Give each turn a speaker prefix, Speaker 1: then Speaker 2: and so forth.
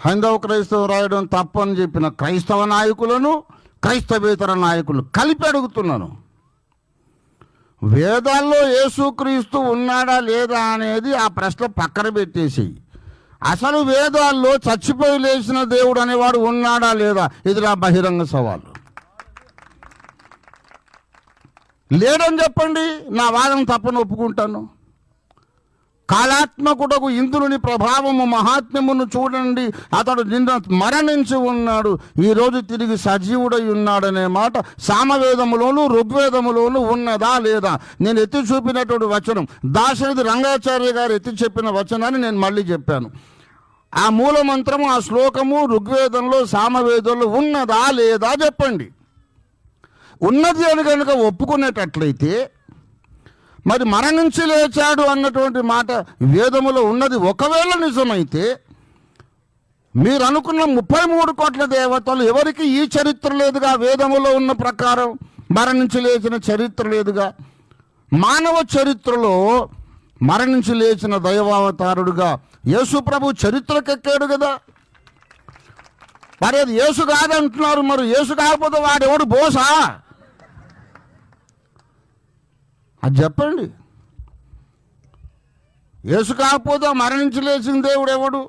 Speaker 1: హైందవ క్రైస్తవ రాయడం తప్పని చెప్పిన క్రైస్తవ నాయకులను క్రైస్తవేతర నాయకులు కలిపి అడుగుతున్నాను. వేదాల్లో యేసుక్రీస్తు ఉన్నాడా లేదా అనేది ఆ ప్రశ్న పక్కన పెట్టేసి, అసలు వేదాల్లో చచ్చిపోయి లేచిన దేవుడు అనేవాడు ఉన్నాడా లేదా, ఇది నా బహిరంగ సవాలు. లేడని చెప్పండి, నా వాదన తప్పని ఒప్పుకుంటాను. కాలాత్మకుడకు ఇంద్రుని ప్రభావము మహాత్మ్యమును చూడండి, అతడు నిన్న మరణించి ఉన్నాడు, ఈరోజు తిరిగి సజీవుడై ఉన్నాడనే మాట సామవేదములోను ఋగ్వేదములోను ఉన్నదా లేదా? నేను ఎత్తి చూపినటువంటి వచనం దాశరథి రంగాచార్య గారు ఎత్తి చెప్పిన వచనాన్ని నేను మళ్ళీ చెప్పాను. ఆ మూల మంత్రము, ఆ శ్లోకము ఋగ్వేదంలో సామవేదంలో ఉన్నదా లేదా చెప్పండి. ఉన్నది అని కనుక ఒప్పుకునేటట్లయితే మరి మరణించి లేచాడు అన్నటువంటి మాట వేదములో ఉన్నది ఒకవేళ నిజమైతే, మీరు అనుకున్న 33 కోట్ల దేవతలు ఎవరికి ఈ చరిత్ర లేదుగా? వేదములో ఉన్న ప్రకారం మరణించి లేచిన చరిత్ర లేదుగా. మానవ చరిత్రలో మరణించి లేచిన దైవావతారుడుగా యేసు ప్రభు చరిత్రకెక్కాడు కదా. మరి అది యేసు కాదంటున్నారు. మరి యేసు కాకపోతే వాడెవడు బోసా? అది చెప్పండి. యేసు కాకపోతే మరణించి లేచిన దేవుడు ఎవడు?